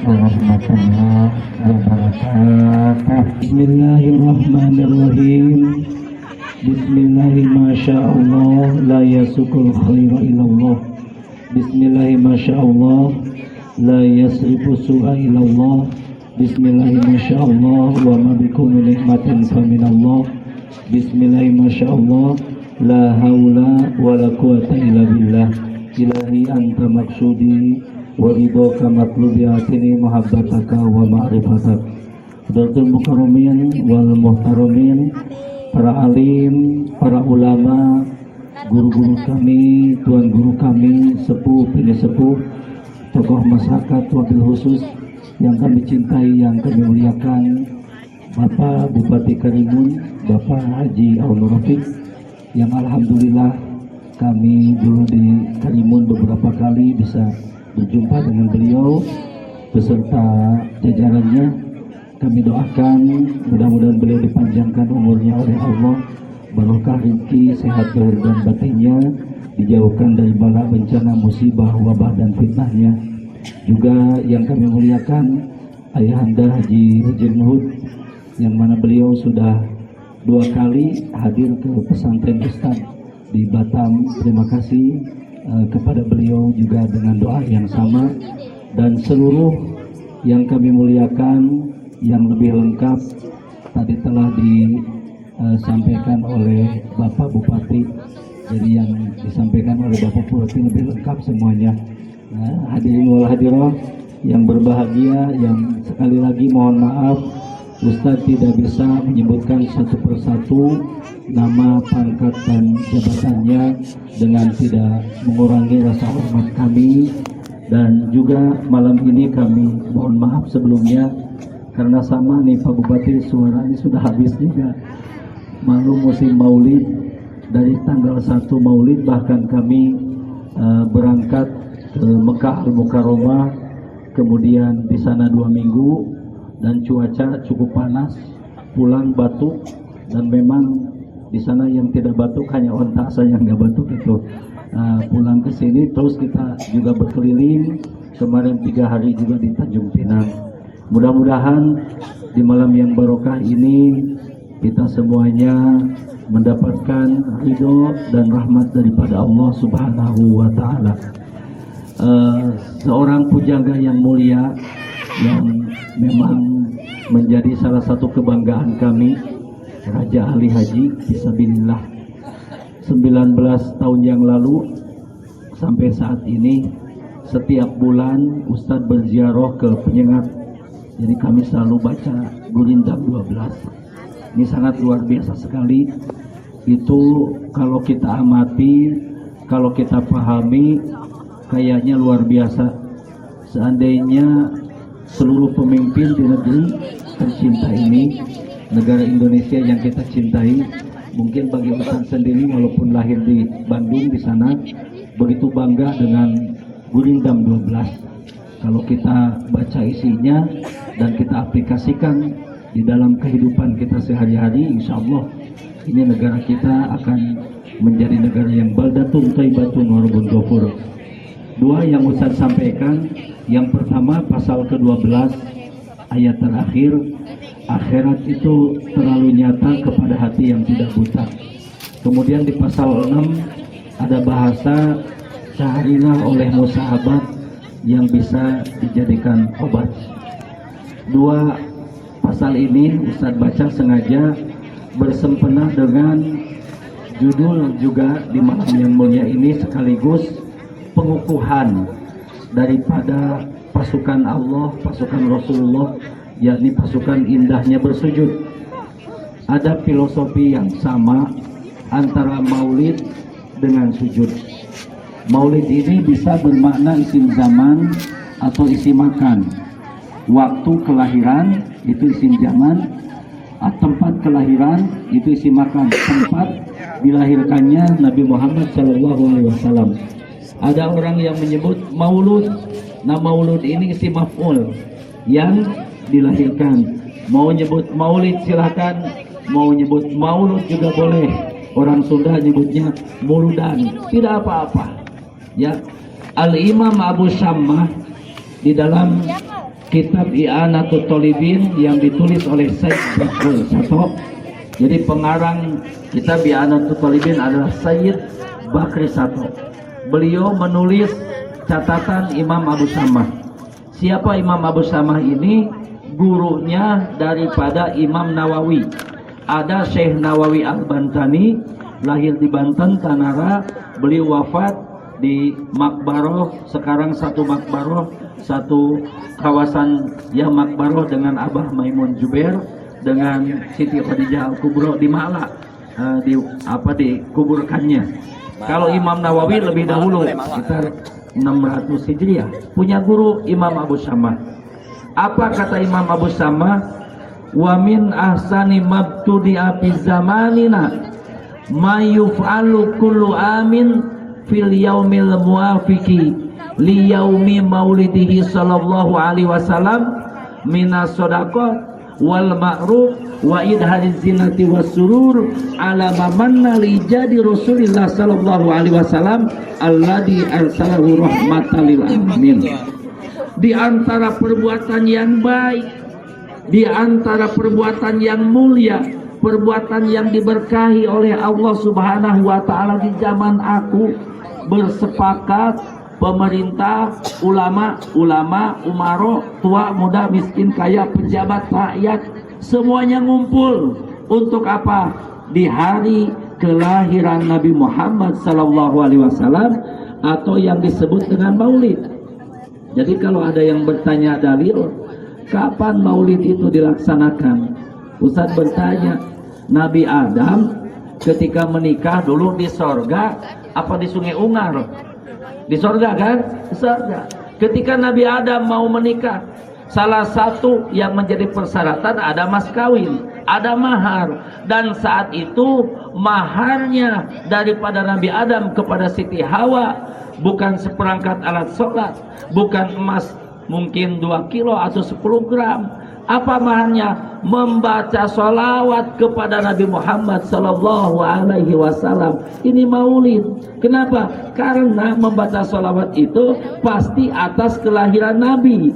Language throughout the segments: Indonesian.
warahmatullahi wabarakatuh. Bismillahirrahmanirrahim. Bismillahirrahmanirrahim. La yasukul khaira illallah. Bismillahirrahmanirrahim. La yasrifu su'a illallah. Bismillahirrahmanirrahim. Wa ma bikum min nikmatin faminallah. Bismillahirrahmanirrahim. La haula wa la quwata illa billah. Ilahi anta maksudi wa ridhoka matlubi atini mahabbataka wa ma'rifatak. Hadratul mukarramin wal muhtaramin, para alim, para ulama, guru-guru kami, tuan guru kami, sepuh, bini sepuh, tokoh masyarakat, wabil khusus yang kami cintai, yang kami muliakan, Bapak Bupati Karimun, Bapak Haji Aunur Rafiq, yang alhamdulillah kami dulu di Karimun beberapa kali bisa berjumpa dengan beliau beserta jajarannya. Kami doakan mudah-mudahan beliau dipanjangkan umurnya oleh Allah, barokah rezeki, sehat lahir dan batinnya, dijauhkan dari bala bencana, musibah, wabah dan fitnahnya. Juga yang kami muliakan Ayahanda Haji Hujin Nuhud, yang mana beliau sudah 2 kali hadir ke pesantren Ustaz di Batam. Terima kasih kepada beliau juga dengan doa yang sama, dan seluruh yang kami muliakan. Yang lebih lengkap tadi telah disampaikan oleh Bapak Bupati, jadi yang disampaikan oleh Bapak Bupati lebih lengkap semuanya. Hadirin wal hadirat yang berbahagia, yang sekali lagi mohon maaf Ustadz tidak bisa menyebutkan satu persatu nama, pangkat dan jabatannya dengan tidak mengurangi rasa hormat kami. Dan juga malam ini kami mohon maaf sebelumnya karena sama nih Pak Bupati, suaranya sudah habis juga. Malu musim maulid, dari tanggal 1 maulid bahkan kami berangkat ke Mekah Al-Mukarramah, kemudian di sana 2 minggu dan cuaca cukup panas, pulang batuk, dan memang di sana yang tidak batuk hanya ontak saja yang nggak batuk itu. Pulang ke sini terus kita juga berkeliling, kemarin 3 hari juga di Tanjung Pinang. Mudah-mudahan di malam yang barokah ini kita semuanya mendapatkan ridho dan rahmat daripada Allah Subhanahu wa Ta'ala. Seorang pujangga yang mulia yang memang menjadi salah satu kebanggaan kami, Raja Ali Haji Fisabilillah, 19 tahun yang lalu sampai saat ini setiap bulan Ustadz berziarah ke Penyengat. Jadi kami selalu baca Gurindam 12. Ini sangat luar biasa sekali. Itu kalau kita amati, kalau kita pahami, kayaknya luar biasa. Seandainya seluruh pemimpin di negeri tercinta ini, negara Indonesia yang kita cintai, mungkin bagi Ustadz sendiri walaupun lahir di Bandung di sana, begitu bangga dengan Gurindam 12. Kalau kita baca isinya dan kita aplikasikan di dalam kehidupan kita sehari-hari, insya Allah ini negara kita akan menjadi negara yang baldatun thayyibatun warabun ghafur. 2 yang Ustaz sampaikan, yang pertama pasal ke-12 ayat terakhir, akhirat itu terlalu nyata kepada hati yang tidak buta. Kemudian di pasal 6 ada bahasa carilah oleh musahabat yang bisa dijadikan obat. 2 pasal ini Ustadz baca sengaja bersempena dengan judul juga di malam yang mulia ini, sekaligus pengukuhan daripada pasukan Allah, pasukan Rasulullah, yakni pasukan indahnya bersujud. Ada filosofi yang sama antara maulid dengan sujud. Maulid ini bisa bermakna isim zaman atau isim makan. Waktu kelahiran itu isim zaman, tempat kelahiran itu isim makan, tempat dilahirkannya Nabi Muhammad SAW. Ada orang yang menyebut maulud. Nah, maulud ini isim maf'ul, yang dilahirkan. Mau nyebut maulid silahkan, mau nyebut maulud juga boleh. Orang Sunda nyebutnya muludan, tidak apa-apa. Ya, Al-Imam Abu Shammah di dalam kitab I'anatul Thalibin yang ditulis oleh Syekh Bakri Sato. Jadi pengarang kitab I'anatul Thalibin adalah Syekh Bakri Sato. Beliau menulis catatan Imam Abu Samah. Siapa Imam Abu Samah ini? Gurunya daripada Imam Nawawi. Ada Syekh Nawawi Al-Bantani, lahir di Banten, Tanara. Beliau wafat di Makbaroh, sekarang satu Makbaroh, satu kawasan yang Makbaroh dengan Abah Maimun Jubair dengan Siti Khadijah Al-Kubro di Ma'la, dikuburkannya. Kalau Imam Nawawi lebih dahulu, sekitar 600 Hijriah, punya guru Imam Abu Samah. Apa kata Imam Abu Samah? Wa min ahsani mabtudi'a fi zamanina ma yuf'alu kullu amin fil yaumil muafiqi li yaumi maulidihi sallallahu alaihi wasallam minas shadaqah wal ma'ruf wa idhariz zinati was surur ala manna li jadi Rasulillah sallallahu alaihi wasallam alladzi arsalahu rahmatan lil alamin. Di antara perbuatan yang baik, di antara perbuatan yang mulia, perbuatan yang diberkahi oleh Allah Subhanahu wa taala di zaman aku, bersepakat pemerintah, ulama, umaro, tua, muda, miskin, kaya, pejabat, rakyat, semuanya ngumpul untuk apa? Di hari kelahiran Nabi Muhammad sallallahu alaihi wasallam atau yang disebut dengan Maulid. Jadi kalau ada yang bertanya dalil kapan Maulid itu dilaksanakan, Ustaz bertanya, Nabi Adam ketika menikah dulu di sorga apa di Sungai Ungar? Di sorga kan? Di sorga. Ketika Nabi Adam mau menikah, salah satu yang menjadi persyaratan ada mas kawin, ada mahar. Dan saat itu maharnya daripada Nabi Adam kepada Siti Hawa bukan seperangkat alat sholat, bukan emas mungkin 2 kilo atau 10 gram. Apa maharnya? Membaca sholawat kepada Nabi Muhammad sallallahu alaihi wasallam. Ini Maulid. Kenapa? Karena membaca sholawat itu pasti atas kelahiran Nabi.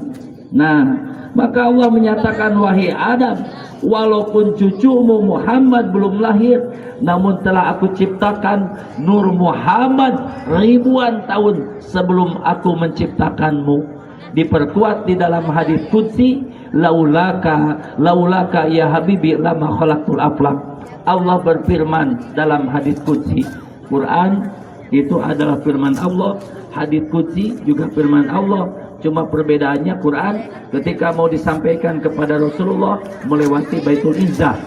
Nah, maka Allah menyatakan, wahai Adam, walaupun cucumu Muhammad belum lahir, namun telah aku ciptakan Nur Muhammad ribuan tahun sebelum aku menciptakanmu. Diperkuat di dalam hadis qudsi, laulaka ya habibi lama khalaqtul aflaq. Allah berfirman dalam hadis qudsi. Quran itu adalah firman Allah, hadis qudsi juga firman Allah. Cuma perbedaannya Quran ketika mau disampaikan kepada Rasulullah melewati Baitul Izzah.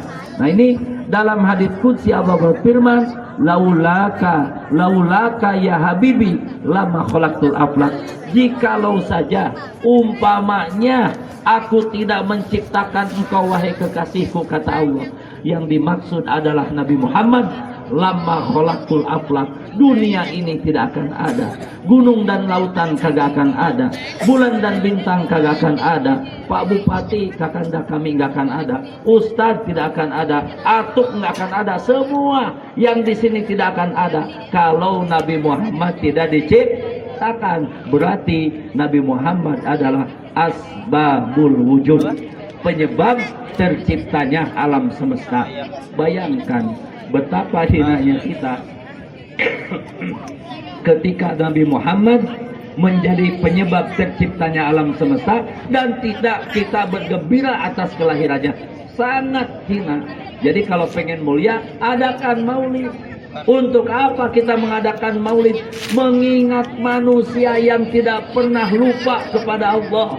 Nah ini dalam hadis qudsi Allah berfirman, laulaka ya habibi lama khalaqtul aflaq. Jikalau saja umpamanya aku tidak menciptakan engkau wahai kekasihku, kata Allah, yang dimaksud adalah Nabi Muhammad, lama khalaqtul aflaq, dunia ini tidak akan ada, gunung dan lautan kagak akan ada, bulan dan bintang kagak akan ada, Pak Bupati kakanda kami nggak akan ada, Ustadz tidak akan ada, Atuk nggak akan ada, semua yang di sini tidak akan ada kalau Nabi Muhammad tidak diciptakan. Berarti Nabi Muhammad adalah asbabul wujud, penyebab terciptanya alam semesta. Bayangkan betapa hinanya kita ketika Nabi Muhammad menjadi penyebab terciptanya alam semesta dan tidak kita bergembira atas kelahirannya. Sangat hina. Jadi kalau pengen mulia, adakan maulid. Untuk apa kita mengadakan maulid? Mengingat manusia yang tidak pernah lupa kepada Allah.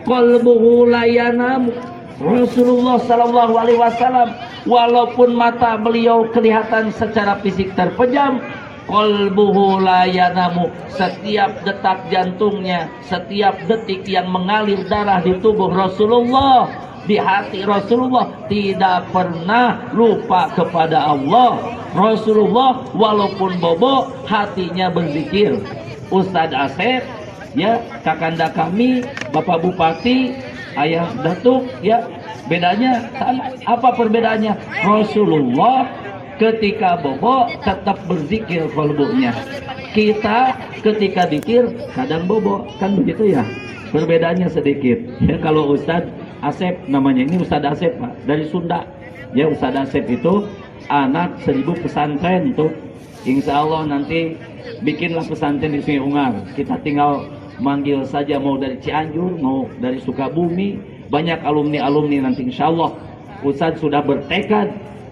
Qalbuhu la yanam. Rasulullah sallallahu alaihi wasallam, walaupun mata beliau kelihatan secara fisik terpejam, qalbuhu la yanamu, setiap detak jantungnya, setiap detik yang mengalir darah di tubuh Rasulullah, di hati Rasulullah tidak pernah lupa kepada Allah. Rasulullah walaupun bobo, hatinya berzikir. Ustadz Asep, ya, kakanda kami, Bapak Bupati, Ayah Datuk, ya, bedanya sama. Apa perbedaannya? Rasulullah ketika bobo tetap berzikir kalbunya. Kita ketika zikir kadang bobo, kan begitu ya. Perbedaannya sedikit. Ya, kalau Ustadz Asep namanya, ini Ustadz Asep Pak, dari Sunda. Ya, Ustadz Asep itu anak 1000 pesantren tuh. Insya Allah nanti bikinlah pesantren di Sungai Ungar. Kita tinggal manggil saja, mau dari Cianjur, mau dari Sukabumi. Banyak alumni-alumni nanti insya Allah. Ustadz sudah bertekad,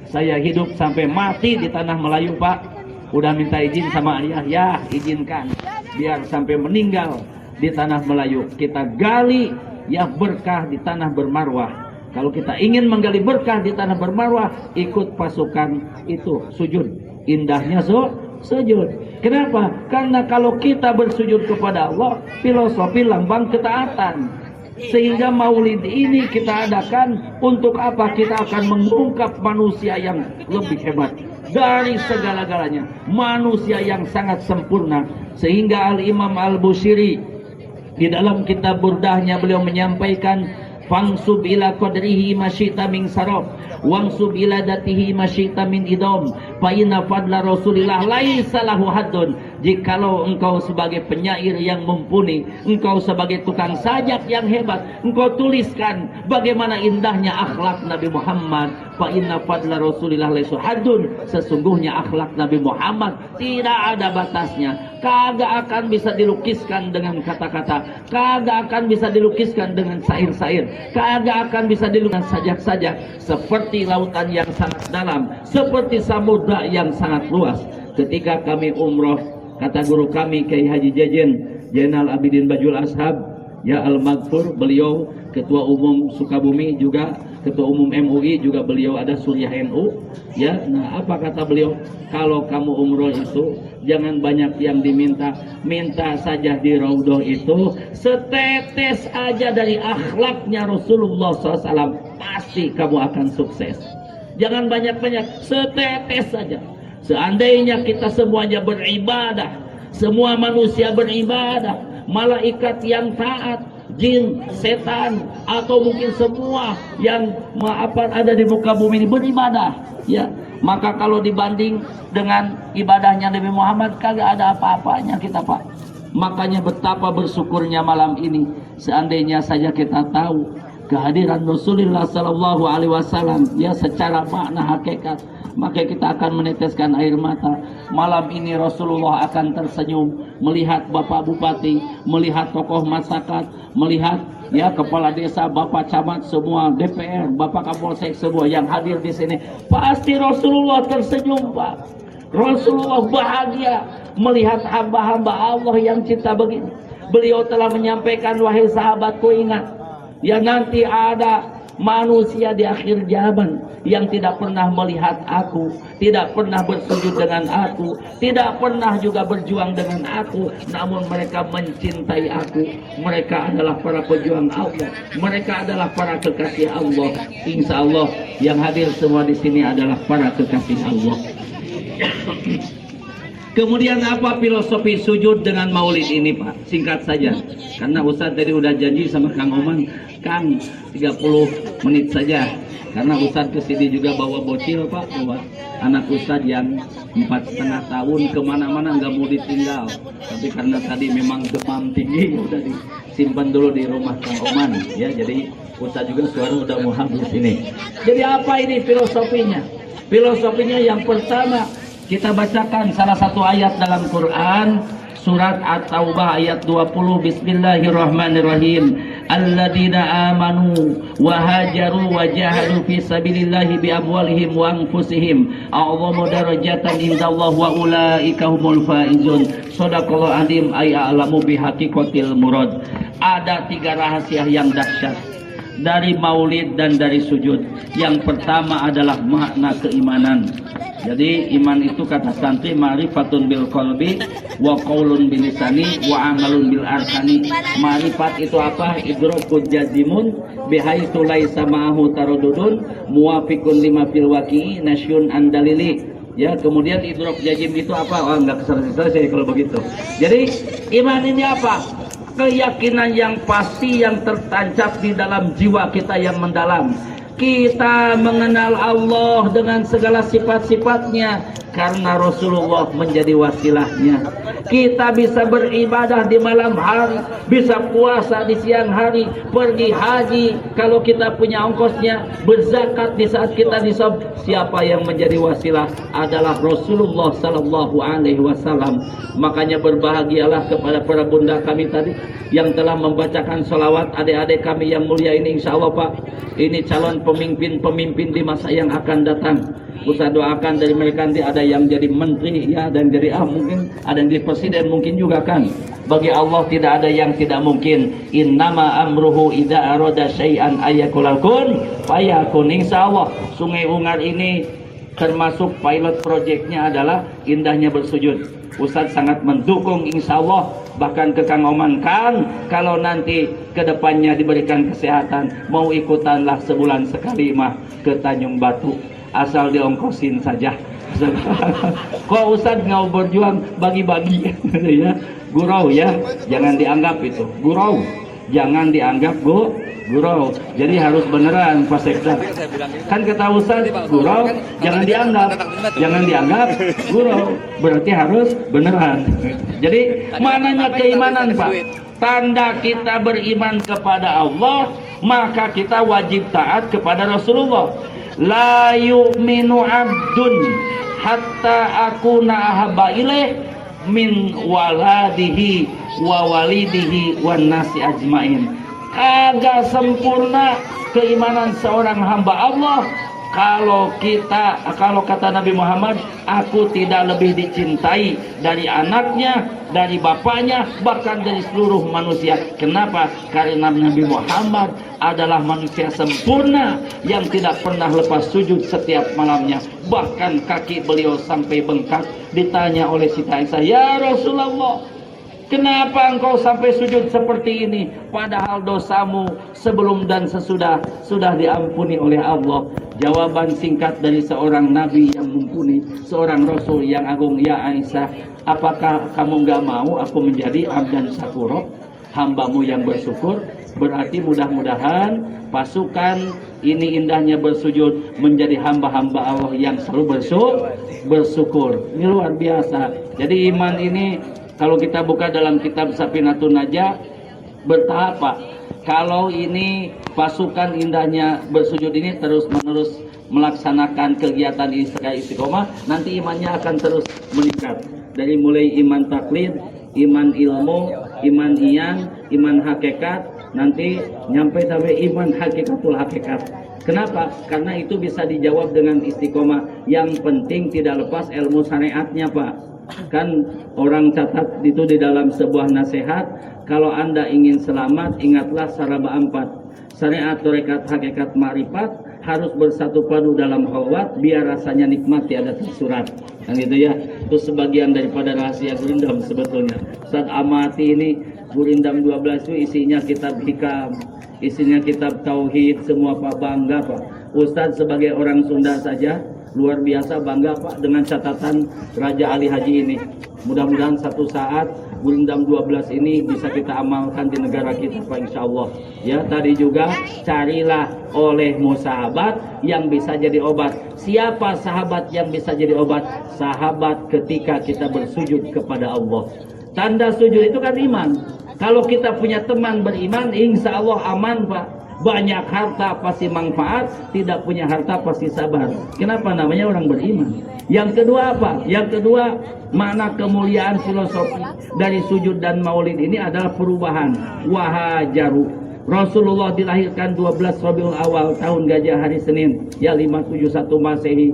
saya hidup sampai mati di tanah Melayu Pak. Udah minta izin sama ayah, ya izinkan. Biar sampai meninggal di tanah Melayu kita gali ya berkah di tanah bermarwah. Kalau kita ingin menggali berkah di tanah bermarwah, ikut pasukan itu sujud. Indahnya sujud. Kenapa? Karena kalau kita bersujud kepada Allah, filosofi lambang ketaatan. Sehingga maulid ini kita adakan untuk apa? Kita akan mengungkap manusia yang lebih hebat dari segala-galanya, manusia yang sangat sempurna. Sehingga Al-Imam Al-Bushiri di dalam kitab Burdahnya beliau menyampaikan, fangsub ila qadrihi masyita min saraf wangsub ila datihi masyita min idom fa inna fadla Rasulillah laisa lahu haddun. Jikalau engkau sebagai penyair yang mumpuni, engkau sebagai tukang sajak yang hebat, engkau tuliskan bagaimana indahnya akhlak Nabi Muhammad. Fa inna fadla Rasulillah laisa haddun. Sesungguhnya akhlak Nabi Muhammad tidak ada batasnya. Kagak akan bisa dilukiskan dengan kata-kata, kagak akan bisa dilukiskan dengan sair-sair, kagak akan bisa dilukiskan sajak-sajak. Seperti lautan yang sangat dalam, seperti samudra yang sangat luas. Ketika kami umroh, kata guru kami Kiai Haji Jejen Zainal Abidin Bajul Ashab, ya Al-Maghfur, beliau ketua umum Sukabumi, juga ketua umum MUI, juga beliau ada Suriah NU. Ya, nah apa kata beliau? Kalau kamu umroh itu jangan banyak yang diminta, minta saja di Raudhah itu setetes aja dari akhlaknya Rasulullah SAW, pasti kamu akan sukses. Jangan banyak-banyak, setetes saja. Seandainya kita semuanya beribadah, semua manusia beribadah, malaikat yang taat, jin, setan, atau mungkin semua yang ada di muka bumi ini beribadah, ya, maka kalau dibanding dengan ibadahnya Nabi Muhammad, kagak ada apa-apanya kita Pak. Makanya betapa bersyukurnya malam ini, seandainya saja kita tahu kehadiran Rasulullah Sallallahu Alaihi Wasallam ya secara makna hakikat, maka kita akan meneteskan air mata. Malam ini Rasulullah akan tersenyum melihat Bapak Bupati, melihat tokoh masyarakat, melihat ya kepala desa, Bapak Camat, semua DPR, Bapak Kapolsek, semua yang hadir di sini. Pasti Rasulullah tersenyum Pak. Rasulullah bahagia melihat hamba-hamba Allah yang cinta begini. Beliau telah menyampaikan, wahai sahabatku, ingat ya nanti ada manusia di akhir zaman yang tidak pernah melihat aku, tidak pernah bersujud dengan aku, tidak pernah juga berjuang dengan aku, namun mereka mencintai aku. Mereka adalah para pejuang Allah, mereka adalah para kekasih Allah. Insya Allah yang hadir semua di sini adalah para kekasih Allah. Kemudian apa filosofi sujud dengan maulid ini Pak? Singkat saja, karena Ustadz tadi udah janji sama Kang Oman, Kang 30 menit saja. Karena Ustadz kesini juga bawa bocil Pak, bawa anak Ustadz yang 4,5 tahun, kemana-mana nggak mau ditinggal. Tapi karena tadi memang demam tinggi, udah disimpan dulu di rumah Kang Oman. Ya, jadi Ustadz juga suara udah mau habis ini. Jadi apa ini filosofinya? Filosofinya yang pertama, kita bacakan salah satu ayat dalam Quran, surat At-Taubah ayat 20. Bismillahirrahmanirrahim. Alladzina amanu wa hajaru wa jahadu fi sabilillahi bi amwalihim wa anfusihim a'zamu darajatan indallah wa ulaika humul faizun. Shadaqallahu azim. Ay a'lamu bi haqiqatil murad. Ada 3 rahasia yang dahsyat dari maulid dan dari sujud. Yang pertama adalah makna keimanan. Jadi iman itu kata santri ma'rifatun bil qalbi wa qaulun bil lisani wa amalun bil arkani. Ma'rifat itu apa? Idrakul jazimun bihaitsu laisa ma'ahu taraddudun muwafiqun lima fil waqi'i nasyun andalili. Ya, kemudian idrak jazim itu apa? Oh, enggak selesai kalau begitu. Jadi iman ini apa? Keyakinan yang pasti yang tertancap di dalam jiwa kita yang mendalam. Kita mengenal Allah dengan segala sifat-sifatnya. karena Rasulullah menjadi wasilahnya. Kita bisa beribadah di malam hari, bisa puasa di siang hari, pergi haji kalau kita punya ongkosnya, berzakat di saat kita nisab. Siapa yang menjadi wasilah adalah Rasulullah sallallahu alaihi wasallam. Makanya berbahagialah kepada para bunda kami tadi yang telah membacakan sholawat, adik-adik kami yang mulia ini, insya Allah Pak, ini calon pemimpin di masa yang akan datang. Ustaz doakan dari mereka nanti ada yang jadi menteri ya, dan jadi mungkin ada yang jadi presiden mungkin juga kan. Bagi Allah tidak ada yang tidak mungkin. Innama amruhu idza arada syai'an ayakulal kun fayakun. Insyaallah Sungai Ungar ini termasuk pilot projectnya adalah indahnya bersujud. Ustaz sangat mendukung insyaallah. Bahkan ke Kang Oman kan, kalau nanti kedepannya diberikan kesehatan, mau ikutanlah sebulan sekali mah ke Tanjung Batu, asal diongkosin saja. Kok Ustaz nggak berjuang bagi-bagi ya, gurau ya, jangan dianggap itu gurau, jangan dianggap gurau. Jadi harus beneran Pak Sekda. Kan kata Ustaz, gurau jangan dianggap gurau, berarti harus beneran. Jadi mananya keimanan Pak? Tanda kita beriman kepada Allah, maka kita wajib taat kepada Rasulullah. La yu'minu abdun hatta akuna ahabba ilaih min waladihi wa walidihi wan nasi ajmain. Kagak sempurna keimanan seorang hamba Allah kalau kata Nabi Muhammad, aku tidak lebih dicintai dari anaknya, dari bapaknya, bahkan dari seluruh manusia. Kenapa? Karena Nabi Muhammad adalah manusia sempurna yang tidak pernah lepas sujud setiap malamnya. Bahkan kaki beliau sampai bengkak. Ditanya oleh Siti Aisyah, ya Rasulullah, kenapa engkau sampai sujud seperti ini? Padahal dosamu sebelum dan sesudah sudah diampuni oleh Allah. Jawaban singkat dari seorang nabi yang mumpuni, seorang rasul yang agung, ya Aisyah, apakah kamu gak mau aku menjadi abdan syakuro, hambamu yang bersyukur? Berarti mudah-mudahan pasukan ini indahnya bersujud menjadi hamba-hamba Allah yang selalu bersyukur. Ini luar biasa. Jadi iman ini kalau kita buka dalam kitab Safinatun Najah bertahap Pak. Kalau ini pasukan indahnya bersujud ini terus-menerus melaksanakan kegiatan istiqomah, nanti imannya akan terus meningkat. Dari mulai iman taklid, iman ilmu, iman iyan, iman hakikat, nanti nyampe sampai iman hakikatul hakikat. Kenapa? Karena itu bisa dijawab dengan istiqomah. Yang penting tidak lepas ilmu syariatnya Pak. Kan orang catat itu di dalam sebuah nasihat, kalau Anda ingin selamat, ingatlah saraba 4. Syariat, tarekat, hakikat, ma'rifat harus bersatu padu dalam khalwat, biar rasanya nikmat tiada tersurat. Kan gitu ya. Itu sebagian daripada rahasia Gurindam sebetulnya. Saat amati ini Gurindam 12 itu isinya kitab hikam, isinya kitab tauhid, semua Pak, bangga Pak. Ustadz sebagai orang Sunda saja luar biasa bangga Pak dengan catatan Raja Ali Haji ini. Mudah-mudahan satu saat Gurindam 12 ini bisa kita amalkan di negara kita Pak, insya Allah. Ya, tadi juga carilah olehmu sahabat yang bisa jadi obat. Siapa sahabat yang bisa jadi obat? Sahabat ketika kita bersujud kepada Allah. Tanda sujud itu kan iman. Kalau kita punya teman beriman, insya Allah aman Pak. Banyak harta pasti manfaat, tidak punya harta pasti sabar. Kenapa? Namanya orang beriman. Yang kedua apa? Yang kedua, makna kemuliaan filosofi dari sujud dan maulid ini adalah perubahan. Wahajaru. Rasulullah dilahirkan 12 Rabiul Awal tahun Gajah hari Senin, ya 571 Masehi.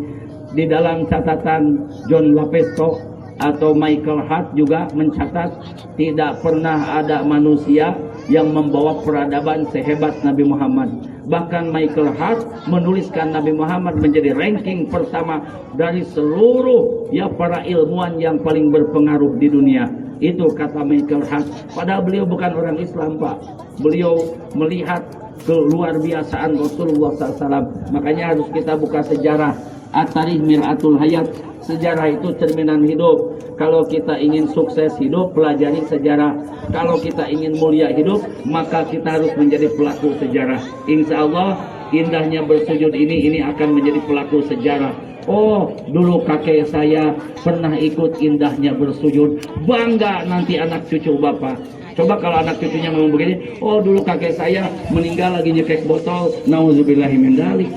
Di dalam catatan John Lapesto atau Michael Hart juga mencatat tidak pernah ada manusia yang membawa peradaban sehebat Nabi Muhammad. Bahkan Michael Hart menuliskan Nabi Muhammad menjadi ranking pertama dari seluruh para ilmuwan yang paling berpengaruh di dunia. Itu kata Michael Hart. Padahal beliau bukan orang Islam Pak. Beliau melihat keluar biasaan Rasulullah SAW. Makanya harus kita buka sejarah. At-Tarikh Mir'atul Hayat. Sejarah itu cerminan hidup. Kalau kita ingin sukses hidup, pelajari sejarah. Kalau kita ingin mulia hidup, maka kita harus menjadi pelaku sejarah. Insya Allah indahnya bersujud ini akan menjadi pelaku sejarah. Oh, dulu kakek saya pernah ikut indahnya bersujud. Bangga nanti anak cucu bapak. Coba kalau anak cucunya ngomong begini, oh dulu kakek saya meninggal lagi nyekek botol, nauzubillahi min dzalik.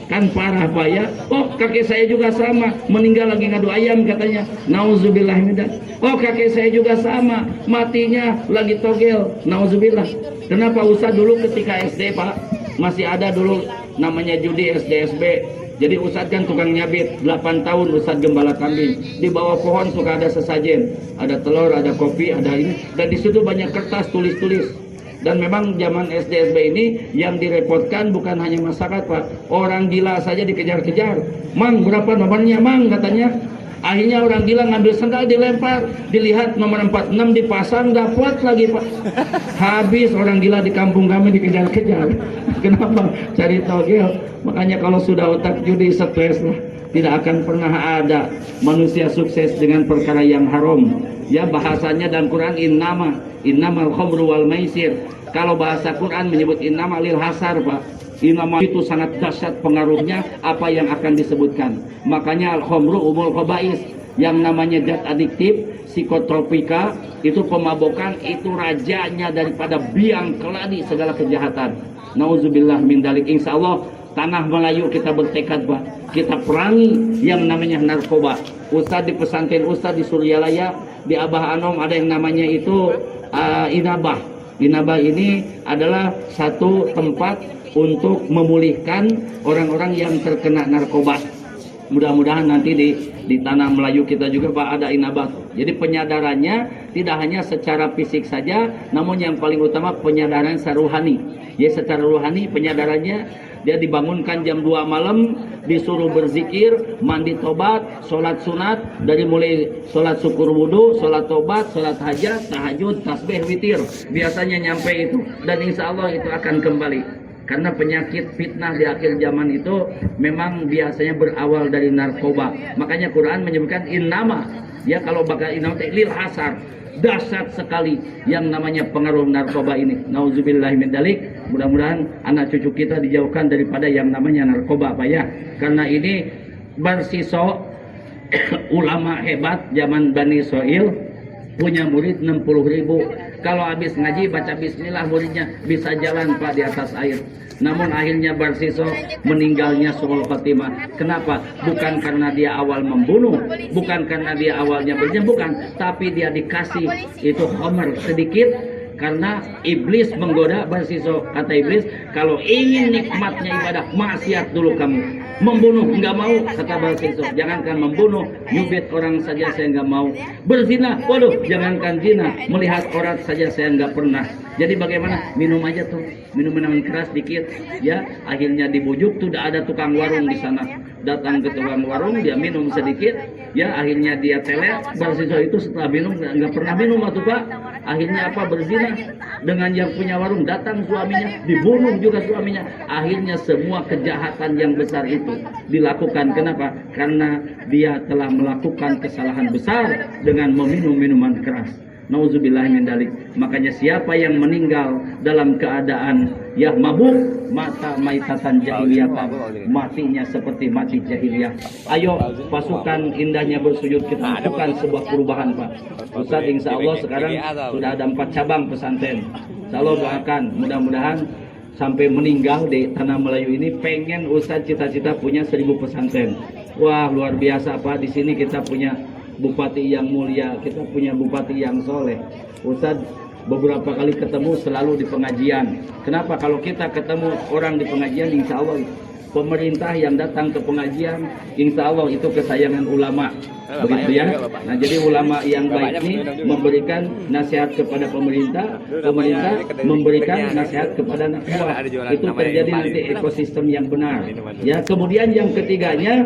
Kan parah Pak ya. Oh kakek saya juga sama, meninggal lagi ngadu ayam katanya, nauzubillahi min dzalik. Oh kakek saya juga sama, matinya lagi togel, nauzubillah. Kenapa Ustadz dulu ketika SD Pak, masih ada dulu namanya judi SDSB. Jadi Ustadz kan tukang nyabit, 8 tahun Ustadz gembala kambing. Di bawah pohon suka ada sesajen, ada telur, ada kopi, ada ini. Dan di situ banyak kertas tulis-tulis. Dan memang zaman SDSB ini yang direpotkan bukan hanya masyarakat Pak. Orang gila saja dikejar-kejar. Mang berapa nomornya Mang katanya. Akhirnya orang gila ngambil sendal dilempar. Dilihat nomor 46 dipasang, dapat lagi Pak. Habis orang gila di kampung kami dikejar-kejar. Kenapa? Cari togel. Makanya kalau sudah otak judi stres lah, tidak akan pernah ada manusia sukses dengan perkara yang haram. Ya bahasanya dalam Quran innamal khamru wal maisir. Kalau bahasa Quran menyebut innama lil hasar Pak. Innama itu sangat dahsyat pengaruhnya apa yang akan disebutkan. Makanya al khamru umul khabais, yang namanya zat adiktif, psikotropika, itu pemabokan, itu rajanya daripada biang keladi segala kejahatan. Nauzubillah min dzalik. Insyaallah tanah Melayu kita bertekad Pak, kita perangi yang namanya narkoba. Ustadz di pesantren Ustadz di Suryalaya, di Abah Anom ada yang namanya itu Inabah. Inabah ini adalah satu tempat untuk memulihkan orang-orang yang terkena narkoba. Mudah-mudahan nanti di tanah Melayu kita juga Pak ada Inabah. Jadi penyadarannya tidak hanya secara fisik saja, namun yang paling utama penyadaran secara rohani. Ya secara rohani penyadarannya dia dibangunkan jam 2 malam, disuruh berzikir, mandi tobat, sholat sunat, dari mulai sholat syukur wudhu, sholat tobat, sholat hajat, tahajud, tasbih, witir. Biasanya nyampe itu, dan insya Allah itu akan kembali. Karena penyakit fitnah di akhir zaman itu memang biasanya berawal dari narkoba. Makanya Quran menyebutkan innama, ya kalau bakal innama lil hasar. Dahsyat sekali yang namanya pengaruh narkoba ini. Nauzubillahi min dzalik. Mudah-mudahan anak cucu kita dijauhkan daripada yang namanya narkoba Pak ya. Karena ini bersisok ulama hebat zaman Bani Israil punya murid 60.000. Kalau habis ngaji baca bismillah muridnya bisa jalan Pak di atas air. Namun akhirnya Barsiso meninggalnya suul khotimah. Kenapa? Bukan karena dia awal membunuh, bukan karena dia awalnya berzina, bukan, tapi dia dikasih itu khamar sedikit karena iblis menggoda Barsiso. Kata iblis, kalau ingin nikmatnya ibadah, maksiat dulu kamu. Membunuh nggak mau, kata Barsiso. Jangankan membunuh, nyubit orang saja saya nggak mau. Berzina, waduh, jangankan zina, melihat aurat saja saya nggak pernah. Jadi bagaimana? Minum aja tuh, minum minuman keras dikit, ya. Akhirnya dibujuk, tuh ada tukang warung di sana. Datang ke tukang warung, dia minum sedikit, ya. Akhirnya dia teler. Barsiso itu setelah minum nggak pernah minum atau Pak. Akhirnya apa? Berzina dengan yang punya warung. Datang suaminya, dibunuh juga suaminya. Akhirnya semua kejahatan yang besar itu dilakukan. Kenapa? Karena dia telah melakukan kesalahan besar dengan meminum minuman keras. Nauzubillahi min dzalik. Makanya siapa yang meninggal dalam keadaan ya mabuk, mata maitatan jahiliyah, matinya seperti mati jahiliyah. Ayo pasukan indahnya bersujud, kita lakukan sebuah perubahan Pak. Ustaz insya Allah sekarang sudah ada 4 cabang pesantren. Insya Allah doakan mudah-mudahan sampai meninggal di tanah Melayu ini pengen Ustaz cita-cita punya 1000 pesantren. Wah luar biasa Pak, di sini kita punya bupati yang mulia, kita punya bupati yang soleh. Ustadz beberapa kali ketemu selalu di pengajian. Kenapa? Kalau kita ketemu orang di pengajian, insya Allah pemerintah yang datang ke pengajian, insya Allah itu kesayangan ulama. Begitu ya. Nah jadi ulama yang baik ini memberikan nasihat kepada pemerintah, pemerintah memberikan nasihat kepada anak buah. Itu terjadi nanti ekosistem yang benar. Ya kemudian yang ketiganya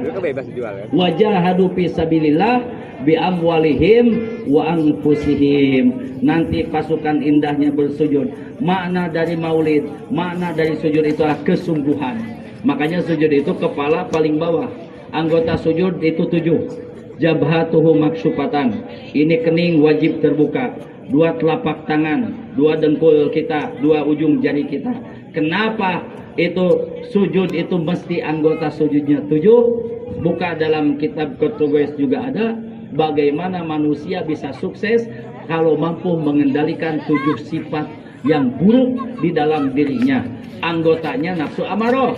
wajahadu fi sabilillah bi amwalihim wa anfusihim. Nanti pasukan indahnya bersujud. Makna dari maulid, makna dari sujud itu adalah kesungguhan. Makanya sujud itu kepala paling bawah. Anggota sujud itu 7. jabhatuhu maksyufatan. Ini kening wajib terbuka. Dua telapak tangan, dua dengkul kita, dua ujung jari kita. Kenapa itu sujud itu mesti anggota sujudnya 7? Buka dalam kitab Qurtubi juga ada. Bagaimana manusia bisa sukses kalau mampu mengendalikan 7 sifat yang buruk di dalam dirinya. Anggotanya nafsu amarah.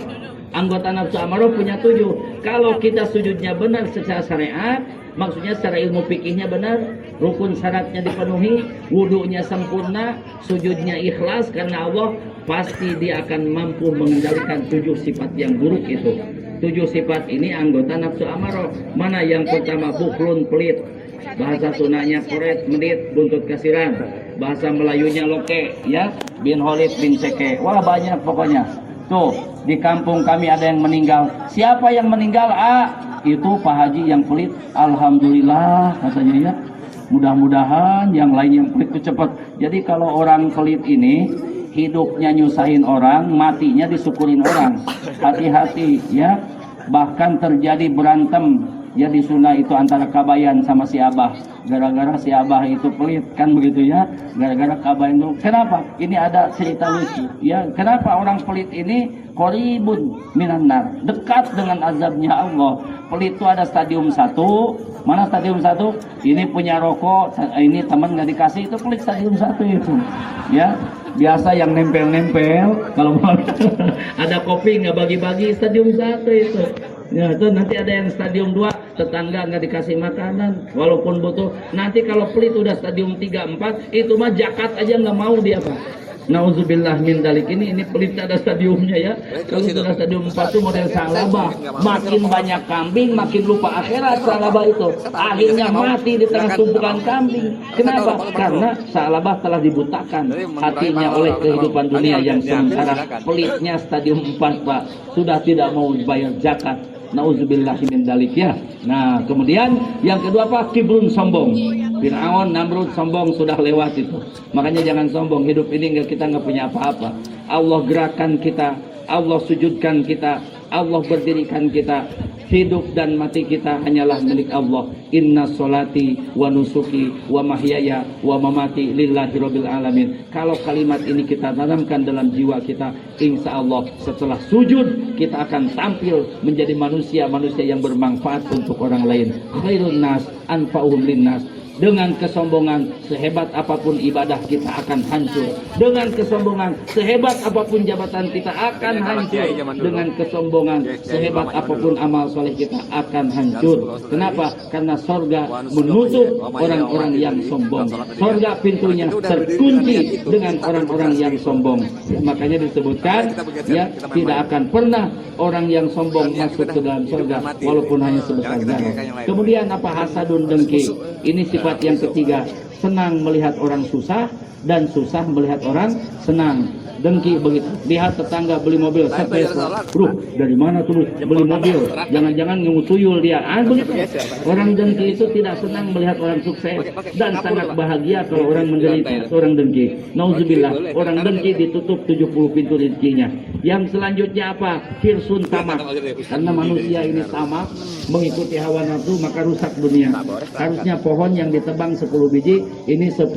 Anggota nafsu amarah punya 7. Kalau kita sujudnya benar secara syariat, maksudnya secara ilmu fikihnya benar, rukun syaratnya dipenuhi, wudunya sempurna, sujudnya ikhlas karena Allah, pasti dia akan mampu mengendalikan 7 sifat yang buruk itu. 7 sifat ini anggota nafsu amarah. Mana yang pertama? Buklun, pelit. Bahasa Sundanya koret, menit, buntut kasiran. Bahasa Melayunya loke, ya, bin holid, bin ceke. Wah, banyak pokoknya. Tuh, di kampung kami ada yang meninggal. Siapa yang meninggal? Itu Pak Haji yang pelit. Alhamdulillah katanya ya. Mudah-mudahan yang lain yang pelit itu cepat. Jadi kalau orang pelit ini hidupnya nyusahin orang, matinya disyukurin orang. Hati-hati ya. Bahkan terjadi berantem ya di Sunda itu antara Kabayan sama si Abah. Gara-gara si Abah itu pelit kan begitu ya. Gara-gara Kabayan itu. Kenapa? Ini ada cerita lucu ya. Kenapa orang pelit ini qoribun minan nar, dekat dengan azabnya Allah. Pelit itu ada stadium 1. Mana stadium 1? Ini punya rokok, ini teman nggak dikasih, itu pelit stadium 1 itu. Ya, biasa yang nempel-nempel kalau mau ada kopi nggak bagi-bagi, stadium 1 itu. Ya, itu nanti ada yang stadium 2, tetangga nggak dikasih makanan walaupun butuh. Nanti kalau pelit udah stadium 3, 4, itu mah zakat aja nggak mau dia, Pak. Nauzubillah min dalik. Ini pelit ada stadiumnya ya. Kalau sudah stadium 4 itu model salabah. Makin banyak kambing, makin lupa akhirat salabah itu. Akhirnya mati di tengah tumpukan kambing. Kenapa? Karena salabah telah dibutakan hatinya oleh kehidupan dunia yang sementara. Pelitnya stadium 4, Pak. Sudah tidak mau bayar zakat. Nauzubillah min dalik ya. Nah, kemudian yang kedua apa? Kibrun, sombong. Fir'aun, Namrud sombong, sudah lewat itu. Makanya jangan sombong. Hidup ini kita nggak punya apa-apa. Allah gerakan kita, Allah sujudkan kita, Allah berdirikan kita. Hidup dan mati kita hanyalah milik Allah. Inna solati wa nusuki wa mahyaya wa mamati lillahi rabbil alamin. Kalau kalimat ini kita tanamkan dalam jiwa kita, insya Allah setelah sujud kita akan tampil menjadi manusia-manusia yang bermanfaat untuk orang lain. Khairun nas anfa'uhum linnas. Dengan kesombongan, sehebat apapun ibadah kita akan hancur. Dengan kesombongan, sehebat apapun jabatan kita akan hancur. Dengan kesombongan, sehebat apapun amal soleh kita akan hancur. Kenapa? Karena sorga menutup orang-orang yang sombong. Sorga pintunya terkunci dengan orang-orang yang sombong. Makanya disebutkan, ya, tidak akan pernah orang yang sombong masuk ke dalam sorga, walaupun hanya sebesar zarah. Kemudian apa? Hasadun, dengki. Ini sifat yang ketiga, senang melihat orang susah dan susah melihat orang senang. Dengki begitu. Lihat tetangga beli mobil, dari mana tuh beli mobil? Jangan-jangan ngutuyul dia. Begitu. Orang dengki itu tidak senang melihat orang sukses dan sangat bahagia kalau orang menderita. Orang dengki. Nauzubillah. Orang dengki ditutup 70 pintu rezekinya. Yang selanjutnya apa? Hirsun, tamak. Karena manusia ini tamak, mengikuti hawa nafsu, maka rusak dunia. Harusnya pohon yang ditebang 10 biji, ini 10.000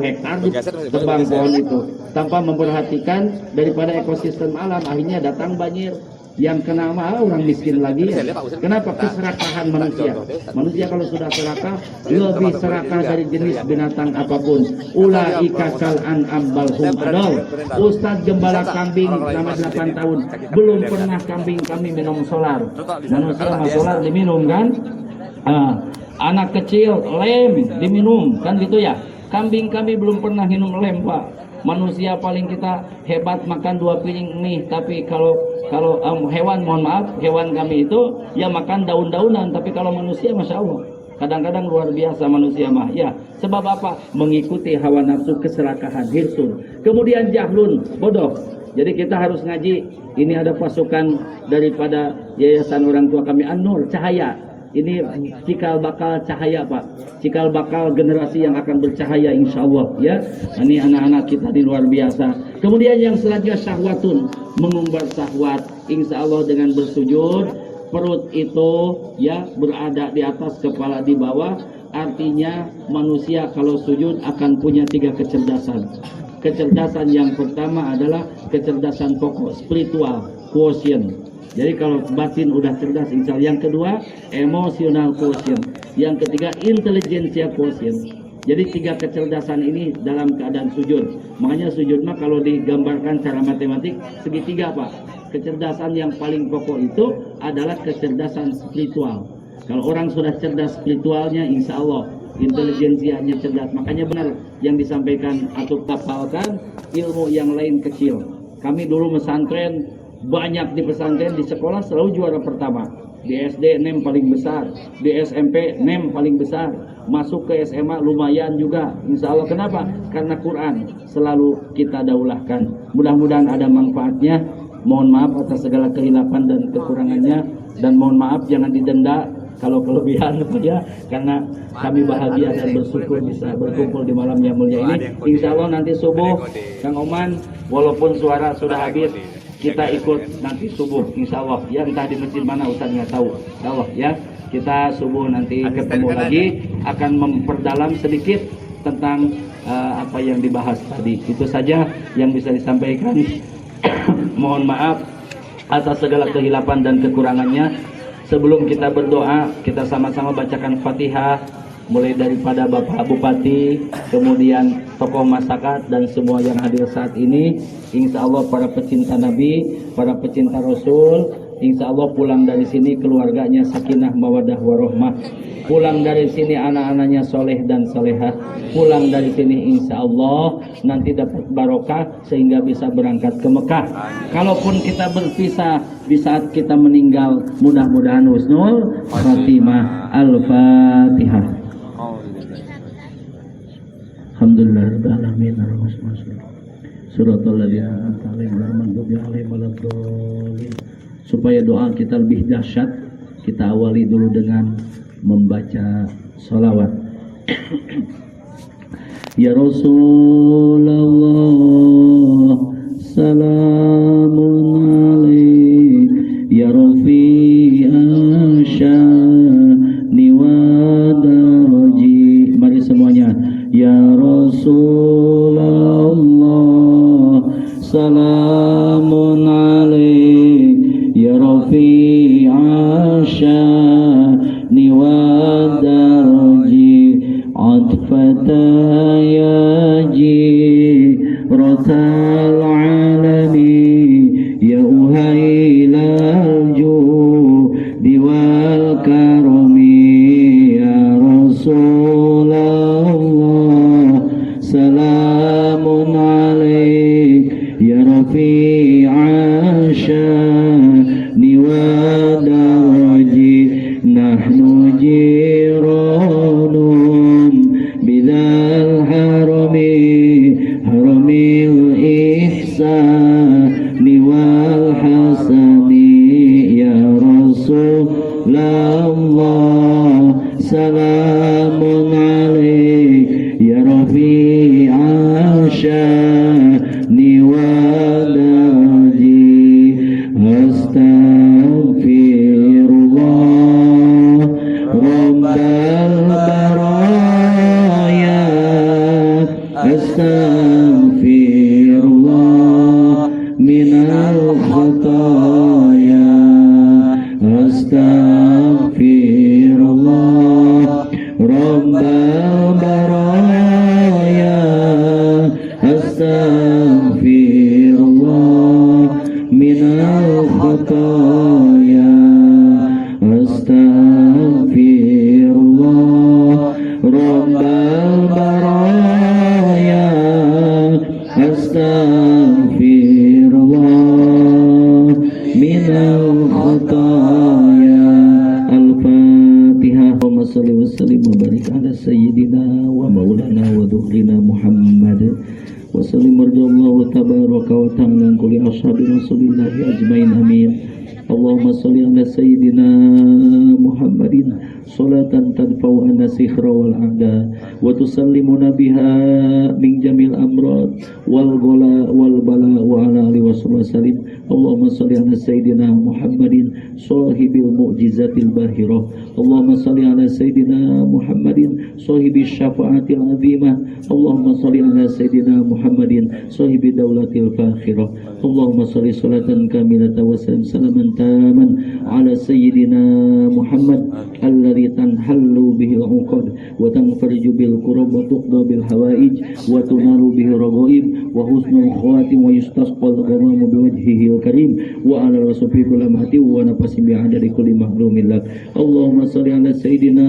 hektar ditebang pohon itu. Tanpa memperhatikan daripada ekosistem alam, akhirnya datang banjir. Yang kena orang miskin lagi ya. Kenapa? Keserakahan manusia. Manusia kalau sudah serakah, lebih serakah dari jenis binatang apapun. Ulaika kal an'am bal hum adall. Ustadz gembala kambing selama 8 tahun, belum pernah kambing kami minum solar. Manusia mah solar diminum kan? Anak kecil lem diminum kan gitu ya. Kambing kami belum pernah minum lem, Pak. Manusia paling kita hebat makan 2 piring mie, tapi kalau hewan, mohon maaf, hewan kami itu ya makan daun-daunan, tapi kalau manusia masya Allah kadang-kadang luar biasa manusia mah ya. Sebab apa? Mengikuti hawa nafsu, keserakahan, hirsun. Kemudian jahlun, bodoh. Jadi kita harus ngaji. Ini ada pasukan daripada yayasan orang tua kami, An-Nur, cahaya. Ini cikal bakal cahaya, Pak. Cikal bakal generasi yang akan bercahaya insya Allah ya. Ini anak-anak kita di luar biasa. Kemudian yang selanjutnya syahwatun, mengumbar syahwat. Insya Allah dengan bersujud perut itu ya berada di atas, kepala di bawah. Artinya manusia kalau sujud akan punya 3 kecerdasan. Kecerdasan yang pertama adalah kecerdasan pokok, spiritual quotient. Jadi kalau batin udah cerdas, insya Allah. Yang kedua, emotional quotient. Yang ketiga, intelligentsia quotient. Jadi 3 kecerdasan ini dalam keadaan sujud. Makanya sujud mah kalau digambarkan secara matematik segitiga, Pak. Kecerdasan yang paling pokok itu adalah kecerdasan spiritual. Kalau orang sudah cerdas spiritualnya, insya Allah intelijensianya cerdas. Makanya benar yang disampaikan atau tapalkan, ilmu yang lain kecil. Kami dulu pesantren, banyak di pesantren, di sekolah selalu juara pertama. Di SD NEM paling besar, di SMP NEM paling besar, masuk ke SMA lumayan juga, insya Allah. Kenapa? Karena Quran selalu kita daulahkan. Mudah-mudahan ada manfaatnya. Mohon maaf atas segala kehilapan dan kekurangannya, dan mohon maaf jangan didenda kalau kelebihan ya, karena kami bahagia dan bersyukur bisa berkumpul di malam yang mulia ini. Insya Allah nanti subuh, Kang Oman, walaupun suara sudah habis, kita ikut nanti subuh insya Allah ya, entah di masjid mana Ustaz nggak tahu, insya Allah ya. Kita subuh nanti ketemu lagi, akan memperdalam sedikit tentang apa yang dibahas tadi. Itu saja yang bisa disampaikan. Mohon maaf atas segala kehilapan dan kekurangannya. Sebelum kita berdoa, kita sama-sama bacakan Fatihah, mulai daripada Bapak Bupati, kemudian tokoh masyarakat dan semua yang hadir saat ini. Insya Allah para pecinta Nabi, para pecinta Rasul, insya Allah pulang dari sini keluarganya sakinah mawadah warohmah. Pulang dari sini anak-anaknya soleh dan solehah. Pulang dari sini insya Allah nanti dapat barokah sehingga bisa berangkat ke Mekah. Kalaupun kita berpisah di saat kita meninggal, mudah-mudahan husnul khatimah. Al-Fatihah. Alhamdulillah rabbil alamin arrahmanirrahim. Suratul ladzina an'amta 'alaihim ghairil maghdubi 'alaihim waladdallin. Supaya doa kita lebih dahsyat, kita awali dulu dengan membaca salawat. Ya Rasulullah, salamun alaik, ya Rafi'an syani wa daraji. Mari semuanya. Ya Rasulullah, salamun alaik, ya Rafi'an syani wa daraji, atfata ya jiratal alami, ya uhailal judi wal karami, ya Rasulullah, salamun alaik, ya Rafi'an syani wa daraji, nahnu jiranum bidal harami, haramil ihsani wal hasani, ya Rasulullah, salamun alaik, ya Rafi'an syani wa daraji, astaghfirullah rabbal baraya, astaghfirullah minal khataya, astaghfirullah rabbal baraya, astaghfirullah minal khataya, astaghfirullah rabbal baraya, astaghfirullah minal khataya. Al-Fatihah. Allahumma salli wa sallim wa barik ala sayyidina wa maulana wa dhukrina Muhammad wa sallim warḍallahu tabaraka wa ta'ala an kulli ashabi rasulillahi ajmain amin. Allahumma salli ala sayyidina Muhammadin salatan tadfa'u anna sikhra wal a'da wa tusallimuna biha min jamil amrad wal ghala wal bala wa ala alihi wa wasallim. Allahumma salli ala sayyidina Muhammadin sahibil mu'jizatil bahirah. Allahumma salli ala sayyidina Muhammadin sahibi syafaatil azimah. Allahumma salli ala sayyidina Muhammadin sahibi daulatil fakhirah. Allahumma salli salatan kamilatan wa salaman taman ala sayyidina Muhammad alladhi tanhallu bihi al-uqad wa tanfariju bil kurab wa tuqda bil hawaij wa tunalu bihi raghaib wa husnul khawatim wa yustasqal ghamamu biwajhihi al-karim wa ala rasulihi kulamati wa nafasi bi'adadi kulli mahlumin lak. Allahumma salli ala sayyidina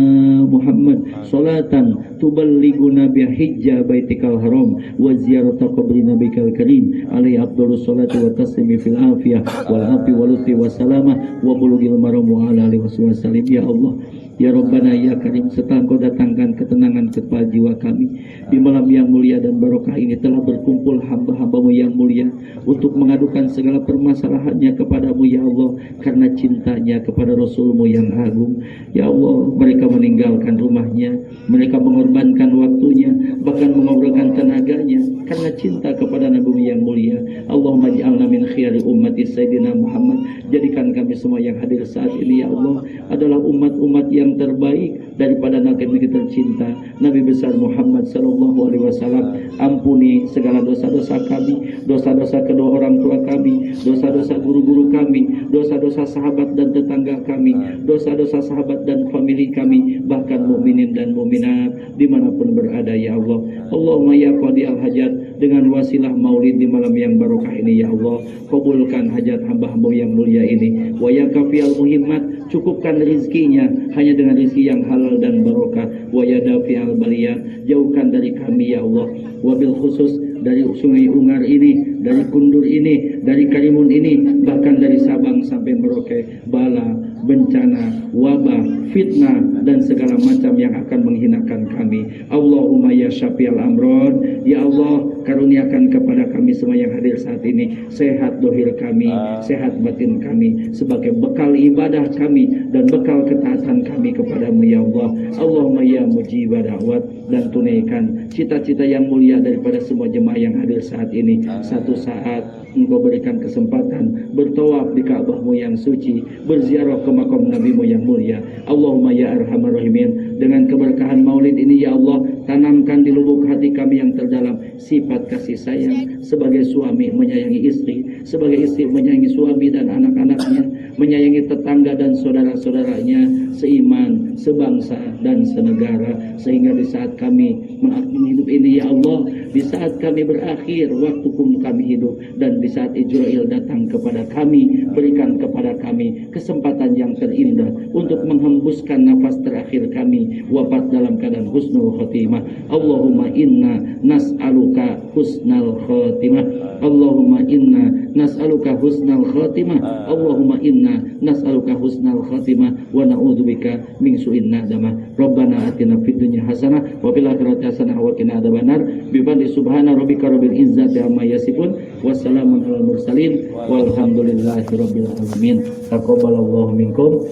Muhammad salatan tuballighuna bi hijja baitikal haram wa ziyarata qabri nabikal karim alaihi afdhalus salati wa taslimi fil afiyah wal afi wal lutfi wa salamah wa bulughil maram wa ala alihi wasallam. Ya Allah, ya Rabbana ya Karim, setelah Engkau datangkan ketenangan kepada jiwa kami di malam yang mulia dan barokah ini, telah berkumpul hamba-hambamu yang mulia untuk mengadukan segala permasalahannya kepadamu ya Allah, karena cintanya kepada Rasulmu yang agung. Ya Allah, mereka meninggalkan rumahnya, mereka mengorbankan waktunya, bahkan mengorbankan tenaganya karena cinta kepada Nabi yang mulia. Allahumma ja'alna min khiyari ummati Sayyidina Muhammad. Jadikan kami semua yang hadir saat ini ya Allah adalah umat-umat yang terbaik daripada Nabi tercinta Nabi besar Muhammad sallallahu alaihi wasallam. Ampuni segala dosa-dosa kami, dosa-dosa kedua orang tua kami, dosa-dosa guru-guru kami, dosa-dosa sahabat dan tetangga kami, dosa-dosa sahabat dan famili kami, bahkan mukminin dan mukminat dimanapun berada ya Allah. Allahumma ya qadi al-hajat, dengan wasilah maulid di malam yang barokah ini ya Allah, kabulkan hajat hamba-hamba yang mulia ini. Wa ya kafiyal muhimmat, cukupkan rezekinya hanya dengan rezeki yang halal dan barokah. Wa ya dafi'al baliyah, jauhkan dari kami ya Allah, wabil khusus dari sungai Ungar ini, dari Kundur ini, dari Karimun ini, bahkan dari Sabang sampai Merauke, bala, bencana, wabah, fitnah, dan segala macam yang akan menghinakan kami. Allahumma ya syafi'al amron, ya Allah, karuniakan kepada kami semua yang hadir saat ini sehat dohir kami, sehat batin kami, sebagai bekal ibadah kami dan bekal ketaatan kami kepadamu ya Allah. Allahumma ya mujibah da'wat, dan tunaikan cita-cita yang mulia daripada semua jemaah yang hadir saat ini. Satu saat Engkau berikan kesempatan bertawaf di Ka'bahmu yang suci, berziarah ke makam Nabimu yang mulia. Allahumma ya arhamar rahimin, dengan keberkahan maulid ini ya Allah, tanamkan di lubuk hati kami yang terdalam sifat kasih sayang, sebagai suami menyayangi istri, sebagai istri menyayangi suami dan anak-anaknya, menyayangi tetangga dan saudara-saudaranya, seiman, sebangsa dan senegara, sehingga di saat kami mengakhiri hidup ini ya Allah, di saat kami berakhir waktu kami hidup, dan di saat Ijrail datang kepada kami, berikan kepada kami kesempatan yang terindah untuk menghembuskan nafas terakhir kami, wafat dalam keadaan husnul khotimah. Allahumma inna nas'aluka husnal khotimah. Allahumma inna nas'aluka husnal khotimah. Allahumma inna nas'aluka husnal khotimah wa na'udzubika min su'in nadamah. Rabbana atina fid dunya hasanah wa fil akhirati hasanah wa qina adzabannar. Bi fadli subhana rabbika rabbil izzati amma yasifun. Wassalamun alal mursalin walhamdulillahi rabbil alamin. Taqabbalallahu minkum.